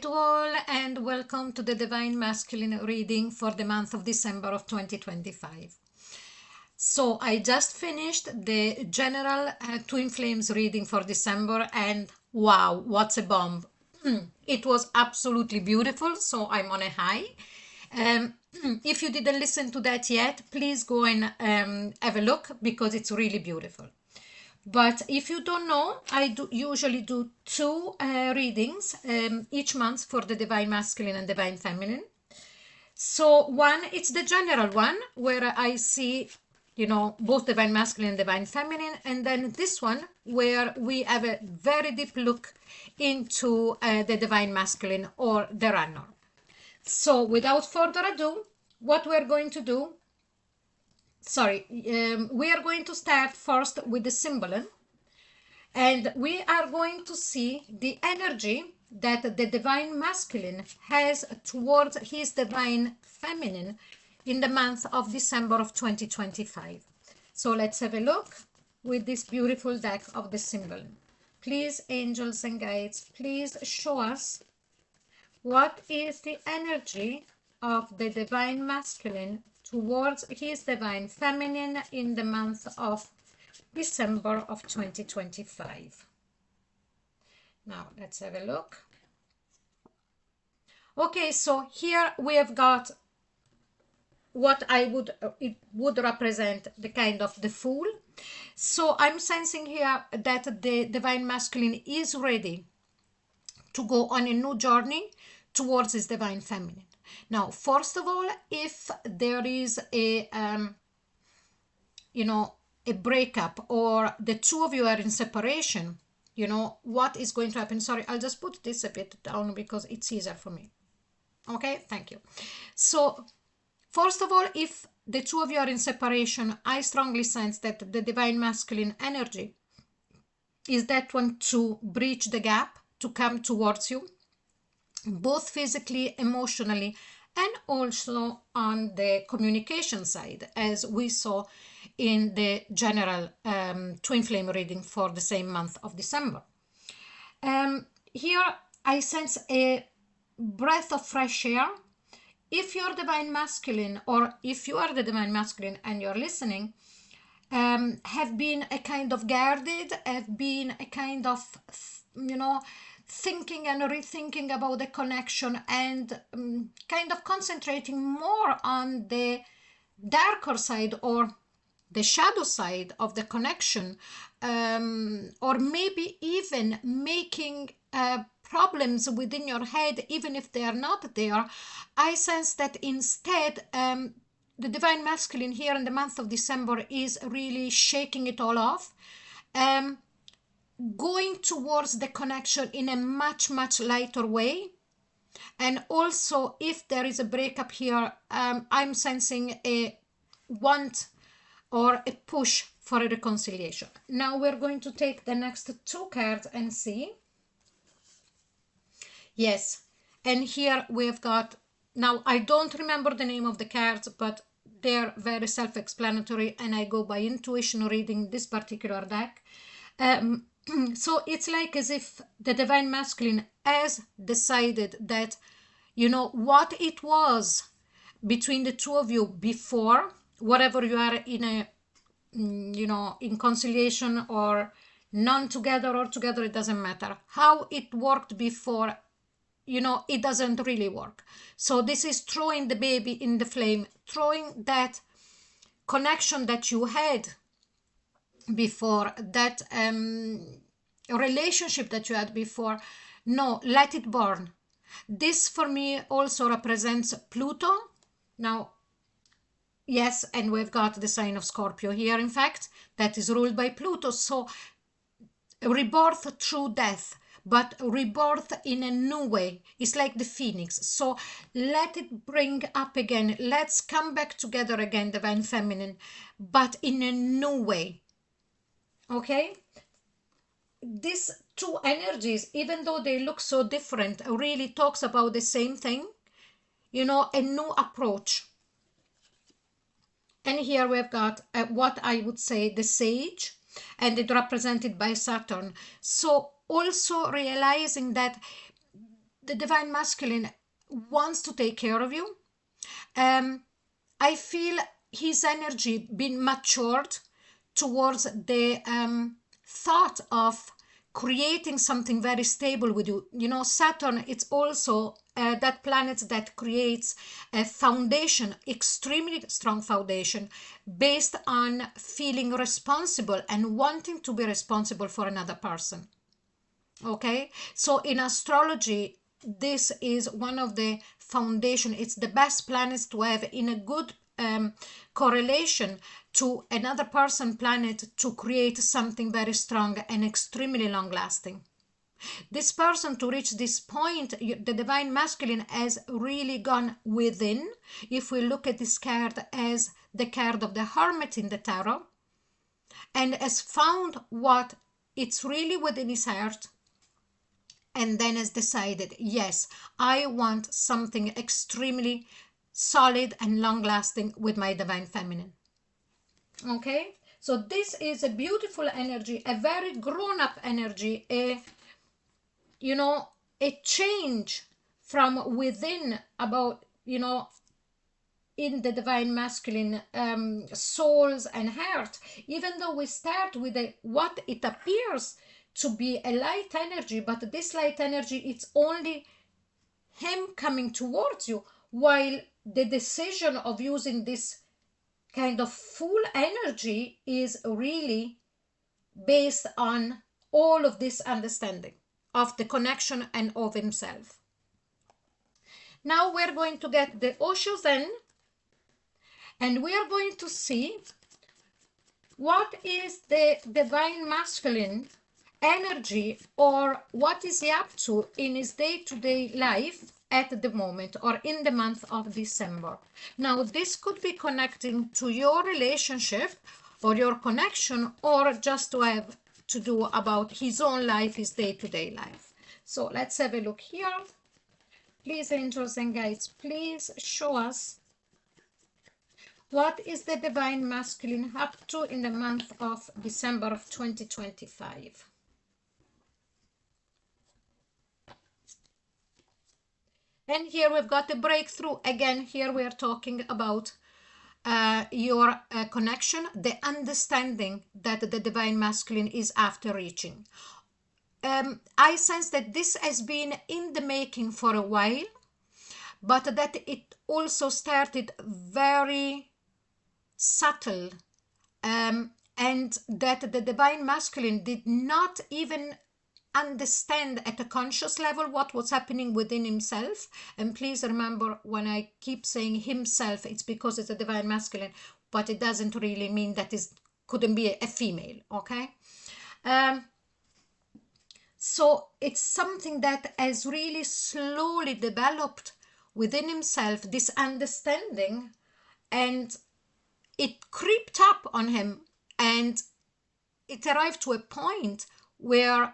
to all, and welcome to the Divine Masculine reading for the month of December of 2025. So I just finished the general Twin Flames reading for December, and wow, what's a bomb. It was absolutely beautiful, so I'm on a high. Um, if you didn't listen to that yet, please go and have a look because it's really beautiful. But if you don't know, I usually do two readings each month for the Divine Masculine and Divine Feminine. So one, it's the general one where I see, both Divine Masculine and Divine Feminine. And then this one where we have a very deep look into the Divine Masculine or the runner. So without further ado, what we're going to do, we are going to start first with the symbolism. And we are going to see the energy that the Divine Masculine has towards his Divine Feminine in the month of December of 2025. So let's have a look with this beautiful deck of the symbol. Please, angels and guides, please show us what is the energy of the Divine Masculine towards his Divine Feminine in the month of December of 2025. Now let's have a look. Okay, so here we have got what it would represent the kind of the Fool. So I'm sensing here that the Divine Masculine is ready to go on a new journey towards his Divine Feminine. Now, first of all, if there is a breakup or the two of you are in separation, what is going to happen? Sorry, I'll just put this a bit down because it's easier for me. Okay, thank you. So first of all, if the two of you are in separation, I strongly sense that the Divine Masculine energy is that one to bridge the gap, to come towards you, both physically, emotionally, and also on the communication side, as we saw in the general Twin Flame reading for the same month of December. Here I sense a breath of fresh air. If you're Divine Masculine, or if you are the Divine Masculine and you're listening, have been a kind of guarded, have been a kind of, thinking and rethinking about the connection and kind of concentrating more on the darker side or the shadow side of the connection, or maybe even making problems within your head, even if they are not there. I sense that instead, the Divine Masculine here in the month of December is really shaking it all off, going towards the connection in a much, much lighter way. And also, if there is a breakup here, I'm sensing a want or a push for a reconciliation. Now we're going to take the next two cards and see. Yes, and here we've got, now I don't remember the name of the cards, but they're very self-explanatory, and I go by intuition reading this particular deck. So it's like as if the Divine Masculine has decided that, what it was between the two of you before, whatever you are in a, in conciliation or non-together or together, it doesn't matter. How it worked before, it doesn't really work. So this is throwing the baby in the flame, throwing that connection that you had before, that relationship that you had before. No, let it burn. This for me also represents Pluto. Now, yes, and we've got the sign of Scorpio here, in fact, that is ruled by Pluto. So rebirth through death, but rebirth in a new way. It's like the phoenix. So let it bring up again. Let's come back together again, Divine Feminine, but in a new way. Okay? These two energies, even though they look so different, really talks about the same thing, a new approach. And here we've got what I would say the Sage, and it represented by Saturn. So also realizing that the divine masculine wants to take care of you. I feel his energy being matured towards the thought of creating something very stable with you. You know, Saturn, it's also that planet that creates a foundation, extremely strong foundation, based on feeling responsible and wanting to be responsible for another person. Okay, so in astrology, this is one of the foundation. It's the best planets to have in a good correlation to another person planet to create something very strong and extremely long lasting. This person, to reach this point, the divine masculine has really gone within. If we look at this card as the card of the hermit in the tarot, and has found what it's really within his heart, and then has decided, yes, I want something extremely solid and long lasting with my divine feminine. Okay, so this is a beautiful energy, a very grown up energy, a change from within about, in the divine masculine souls and heart. Even though we start with what it appears to be a light energy, but this light energy, it's only him coming towards you, while the decision of using this kind of full energy is really based on all of this understanding of the connection and of himself. Now we're going to get the Osho Zen, and we are going to see what is the divine masculine energy, or what is he up to in his day-to-day life at the moment, or in the month of December. Now this could be connecting to your relationship or your connection, or just to have to do about his own life, his day-to-day life. So let's have a look here. Please, angels and guides, please show us what is the divine masculine up to in the month of December of 2025. And here we've got a breakthrough. Again, here we are talking about your connection, the understanding that the divine masculine is after reaching. I sense that this has been in the making for a while, but that it also started very subtle, and that the divine masculine did not even understand at a conscious level what was happening within himself. And please remember, when I keep saying himself, it's because it's a divine masculine, but it doesn't really mean that it couldn't be a female. Okay, so it's something that has really slowly developed within himself, this understanding, and it creeped up on him, and it arrived to a point where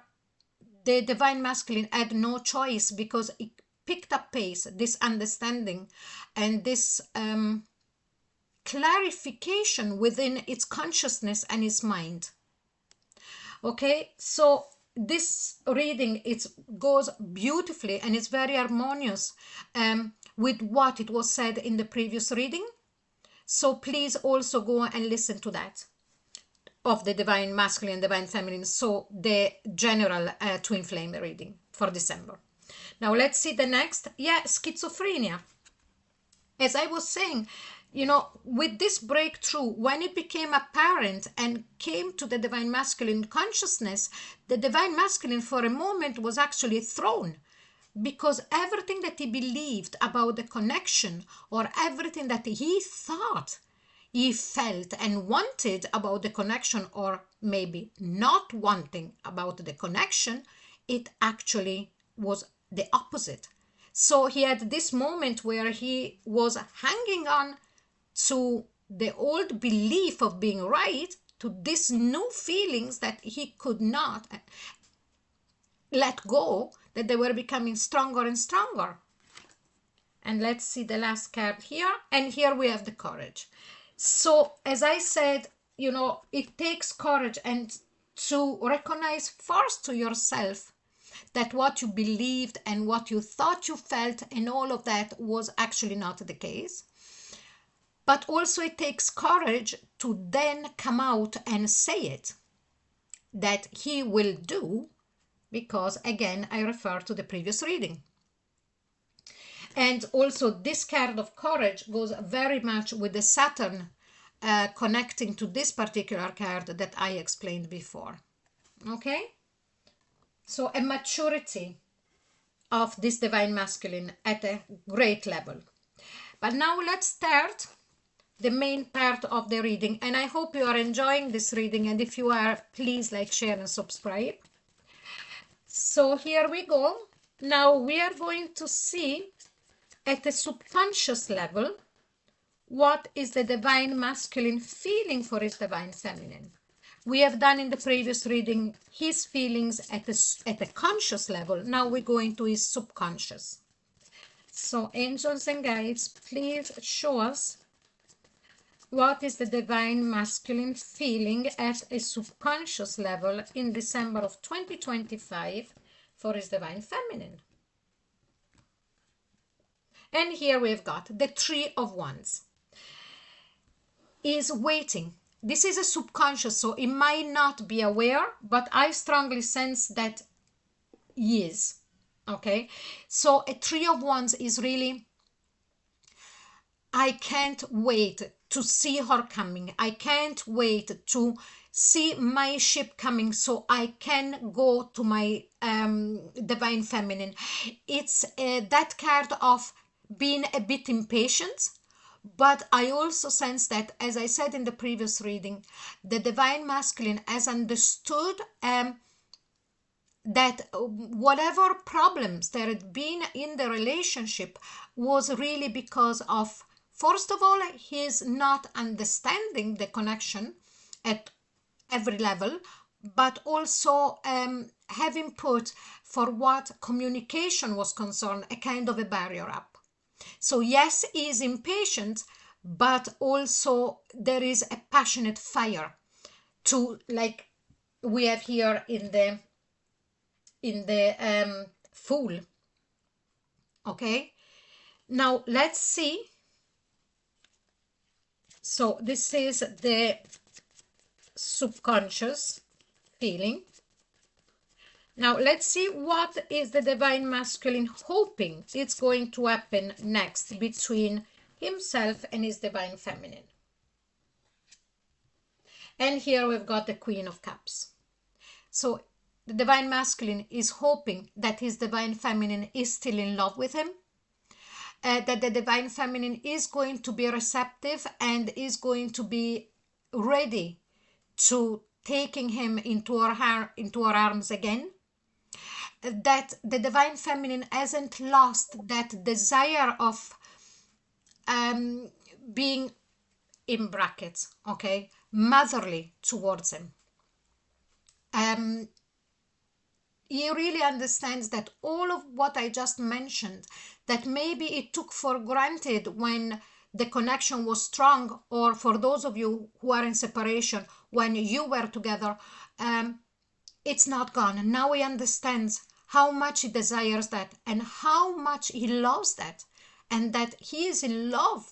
the divine masculine had no choice, because it picked up pace, this understanding and this clarification within its consciousness and its mind. Okay, so this reading, it goes beautifully and it's very harmonious with what it was said in the previous reading. So please also go and listen to that, of the divine masculine, divine feminine, so the general twin flame reading for December. Now let's see the next. Schizophrenia. As I was saying, with this breakthrough, when it became apparent and came to the divine masculine consciousness, the divine masculine for a moment was actually thrown, because everything that he believed about the connection, or everything that he thought he felt and wanted about the connection, or maybe not wanting about the connection, it actually was the opposite. So he had this moment where he was hanging on to the old belief of being right, to these new feelings that he could not let go, that they were becoming stronger and stronger. And let's see the last card here. And here we have the courage. So as I said, it takes courage and to recognize first to yourself that what you believed and what you thought you felt and all of that was actually not the case. But also it takes courage to then come out and say it, that he will do, because again, I refer to the previous reading. And also this card of courage goes very much with the Saturn connecting to this particular card that I explained before. Okay? So a maturity of this divine masculine at a great level. But now let's start the main part of the reading, and I hope you are enjoying this reading, and if you are, please like, share and subscribe. So here we go. Now we are going to see at a subconscious level what is the divine masculine feeling for his divine feminine. We have done in the previous reading his feelings at a conscious level. Now we go into his subconscious. So angels and guides, please show us what is the divine masculine feeling at a subconscious level in December of 2025 for his divine feminine. And here we've got the Three of Wands. Is waiting. This is a subconscious, so it might not be aware, but I strongly sense that he is. Okay, so a Three of Wands is really, I can't wait to see her coming. I can't wait to see my ship coming so I can go to my divine feminine. It's that card of being a bit impatient, but I also sense that, as I said in the previous reading, the divine masculine has understood that whatever problems there had been in the relationship was really because of, first of all, his not understanding the connection at every level, but also having put, for what communication was concerned, a kind of a barrier up. So yes, he is impatient, but also there is a passionate fire to, like we have here in the Fool. Okay, now let's see. So this is the subconscious feeling. Now let's see what is the divine masculine hoping it's going to happen next between himself and his divine feminine. And here we've got the Queen of Cups. So the divine masculine is hoping that his divine feminine is still in love with him, that the divine feminine is going to be receptive and is going to be ready to taking him into her arms again, that the divine feminine hasn't lost that desire of being, in brackets, okay, motherly towards him. He really understands that all of what I just mentioned, that maybe it took for granted when the connection was strong, or for those of you who are in separation, when you were together, it's not gone. Now he understands how much he desires that and how much he loves that, and that he is in love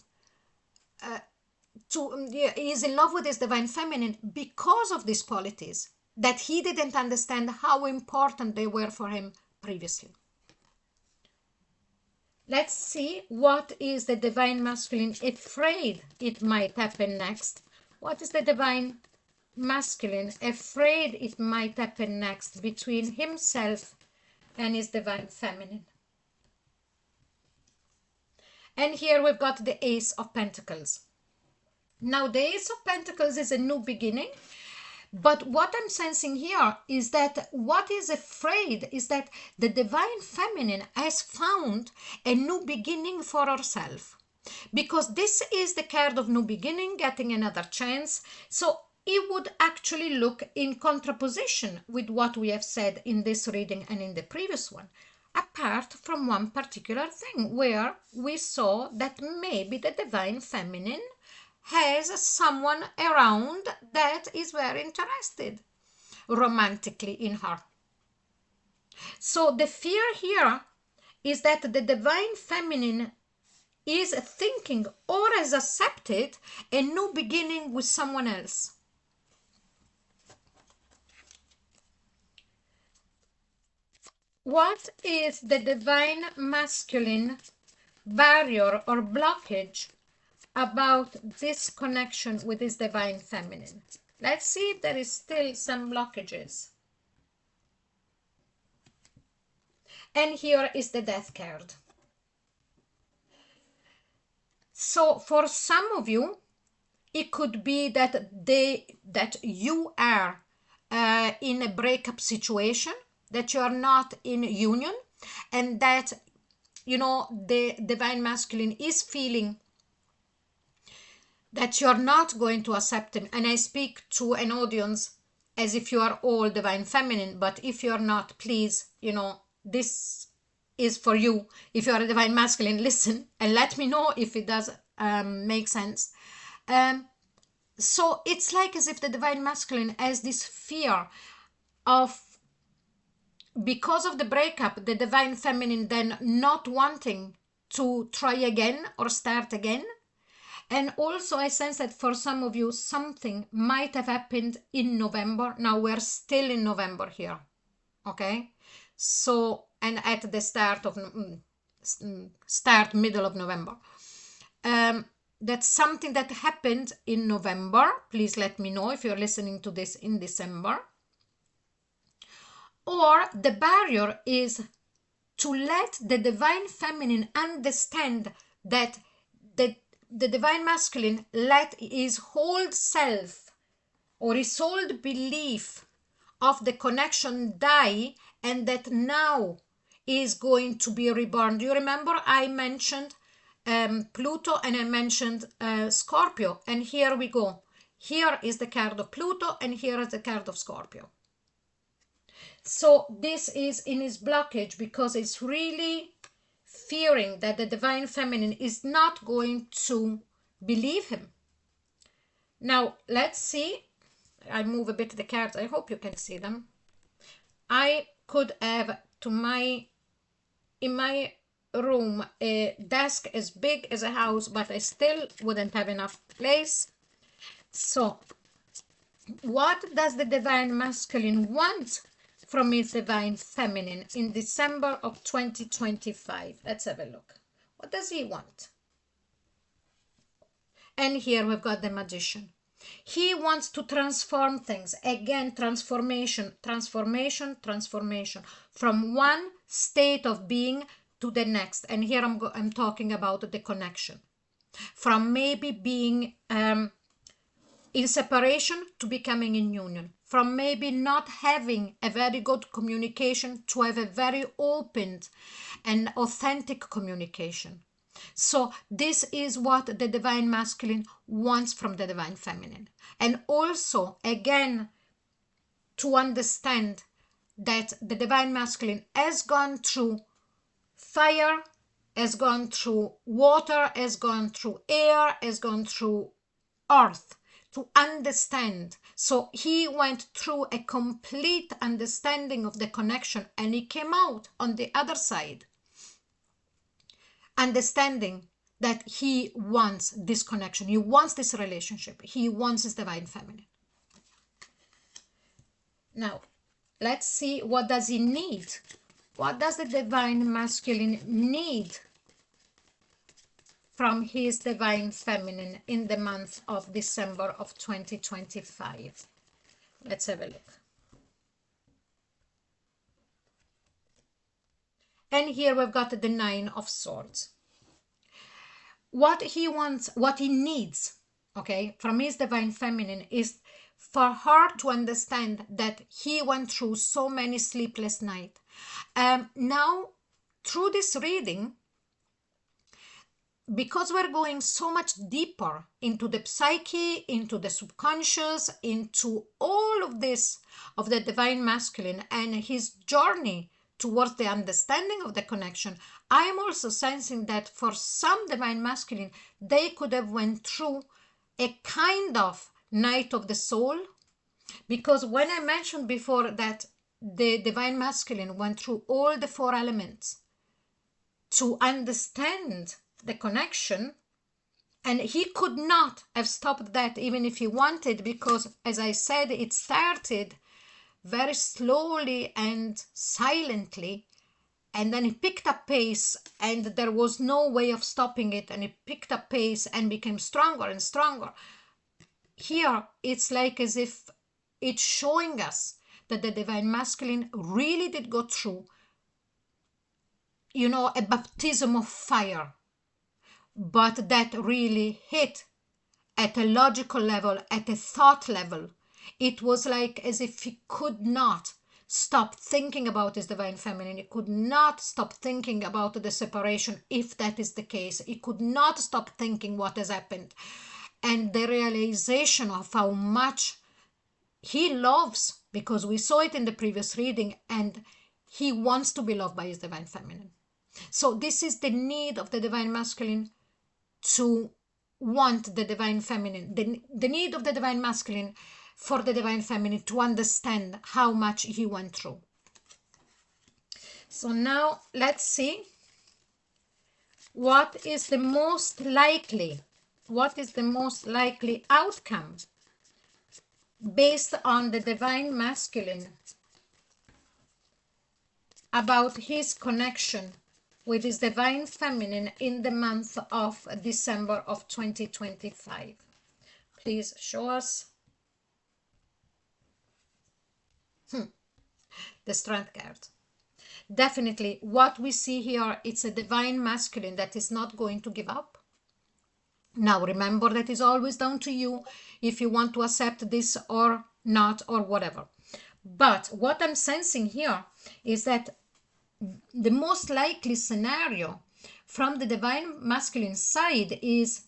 he is in love with his divine feminine because of these qualities that he didn't understand how important they were for him previously. Let's see what is the divine masculine afraid it might happen next. What is the divine masculine afraid it might happen next between himself and his divine feminine? And here we've got the Ace of Pentacles. Now the Ace of Pentacles is a new beginning. But what I'm sensing here is that what is afraid is that the divine feminine has found a new beginning for herself. Because this is the card of new beginning, getting another chance. So it would actually look in contraposition with what we have said in this reading and in the previous one. Apart from one particular thing where we saw that maybe the divine feminine has someone around that is very interested romantically in her. So the fear here is that the divine feminine is thinking or has accepted a new beginning with someone else. What is the divine masculine barrier or blockage about this connection with this divine feminine? Let's see if there is still some blockages. And here is the Death card. So for some of you, it could be that you are in a breakup situation, that you are not in union, and that, you know, the divine masculine is feeling that you're not going to accept him. And I speak to an audience as if you are all divine feminine, but if you're not, please, you know, this is for you. If you are a divine masculine, listen and let me know if it does make sense. So it's like as if the divine masculine has this fear of, because of the breakup, the divine feminine then not wanting to try again or start again. And also I sense that for some of you, something might have happened in November. Now we're still in November here. Okay. So, and at the middle of November. That's something that happened in November. Please let me know if you're listening to this in December. Or the barrier is to let the divine feminine understand that the divine masculine let his whole self or his whole belief of the connection die, and that now is going to be reborn. Do you remember I mentioned Pluto and I mentioned Scorpio? And here we go. Here is the card of Pluto and here is the card of Scorpio. So this is in his blockage because it's really fearing that the divine feminine is not going to believe him. Now let's see. I move a bit the cards. I hope you can see them. I could have in my room a desk as big as a house, but I still wouldn't have enough place. So what does the divine masculine want from his divine feminine in December of 2025? Let's have a look. What does he want? And here we've got the Magician. He wants to transform things. Again, transformation, transformation, transformation from one state of being to the next. And here I'm talking about the connection. From maybe being in separation to becoming in union. From maybe not having a very good communication to have a very open and authentic communication. So this is what the divine masculine wants from the divine feminine. And also, again, to understand that the divine masculine has gone through fire, has gone through water, has gone through air, has gone through earth, to understand. So he went through a complete understanding of the connection, and he came out on the other side understanding that he wants this connection, he wants this relationship, he wants his divine feminine. Now let's see, what does he need? What does the divine masculine need from his divine feminine in the month of December of 2025? Let's have a look. And here we've got the Nine of Swords. What he wants, what he needs, okay, from his divine feminine is for her to understand that he went through so many sleepless nights. Now, through this reading, because we're going so much deeper into the psyche, into the subconscious, into all of this of the divine masculine and his journey towards the understanding of the connection, I am also sensing that for some divine masculine, they could have went through a kind of night of the soul. Because when I mentioned before that the Divine Masculine went through all the 4 elements to understand the connection, and he could not have stopped that even if he wanted, because, as I said, it started very slowly and silently, and then he picked up pace, and there was no way of stopping it, and he picked up pace and became stronger and stronger. Here it's like as if it's showing us that the Divine Masculine really did go through, a baptism of fire, but that really hit at a logical level, at a thought level. It was like as if he could not stop thinking about his Divine Feminine. He could not stop thinking about the separation, if that is the case. He could not stop thinking what has happened. And the realization of how much he loves, because we saw it in the previous reading, and he wants to be loved by his Divine Feminine. So this is the need of the Divine Masculine to want the Divine Feminine, the need of the Divine Masculine for the Divine Feminine to understand how much he went through. So now let's see what is the most likely outcome based on the Divine Masculine about his connection with his Divine Feminine in the month of December of 2025. Please show us. The Strength card. Definitely what we see here, it's a Divine Masculine that is not going to give up. Now remember, that is always down to you if you want to accept this or not, or whatever. But what I'm sensing here is that the most likely scenario from the Divine Masculine side is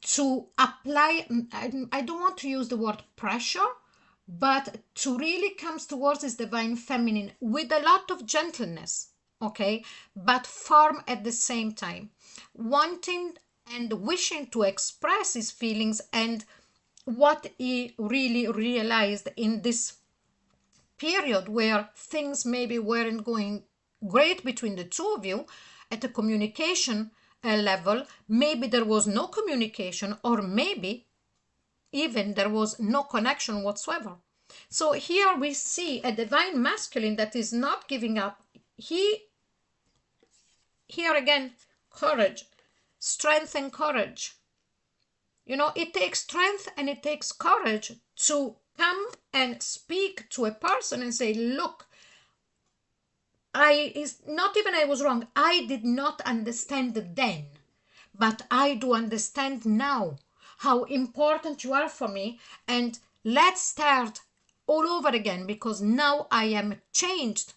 to apply, I don't want to use the word pressure, but to really comes towards his Divine Feminine with a lot of gentleness, okay, but firm at the same time, wanting and wishing to express his feelings and what he really realized in this period where things maybe weren't going great between the two of you at a communication level. Maybe there was no communication, or maybe even there was no connection whatsoever. So here we see a Divine Masculine that is not giving up. Here again, courage, strength and courage. It takes strength and it takes courage to come and speak to a person and say, look, I was wrong. I did not understand then, but I do understand now how important you are for me, and let's start all over again, because now I am changed.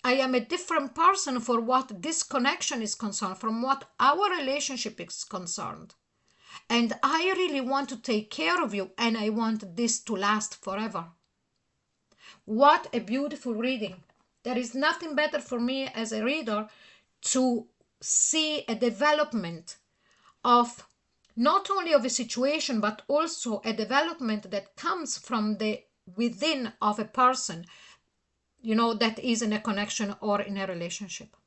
I am a different person for what this connection is concerned, from what our relationship is concerned. And I really want to take care of you, and I want this to last forever. What a beautiful reading. There is nothing better for me as a reader to see a development of not only of a situation, but also a development that comes from the within of a person, that is in a connection or in a relationship.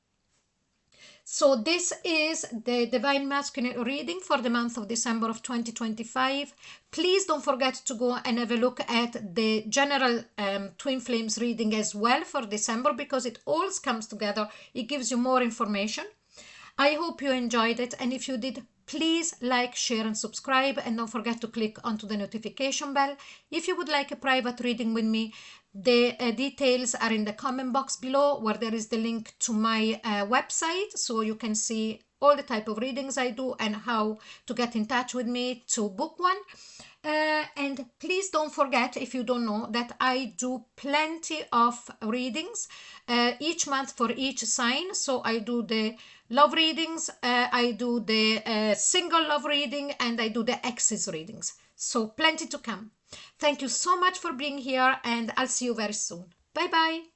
So this is the Divine Masculine reading for the month of December of 2025. Please don't forget to go and have a look at the general Twin Flames reading as well for December, because it all comes together. It gives you more information. I hope you enjoyed it, and if you did, please like, share and subscribe, and don't forget to click onto the notification bell. If you would like a private reading with me, the details are in the comment box below, where there is the link to my website, so you can see all the type of readings I do and how to get in touch with me to book one. And please don't forget, if you don't know, that I do plenty of readings each month for each sign. So I do the love readings, I do the single love reading, and I do the axis readings. So plenty to come. Thank you so much for being here, and I'll see you very soon. Bye bye.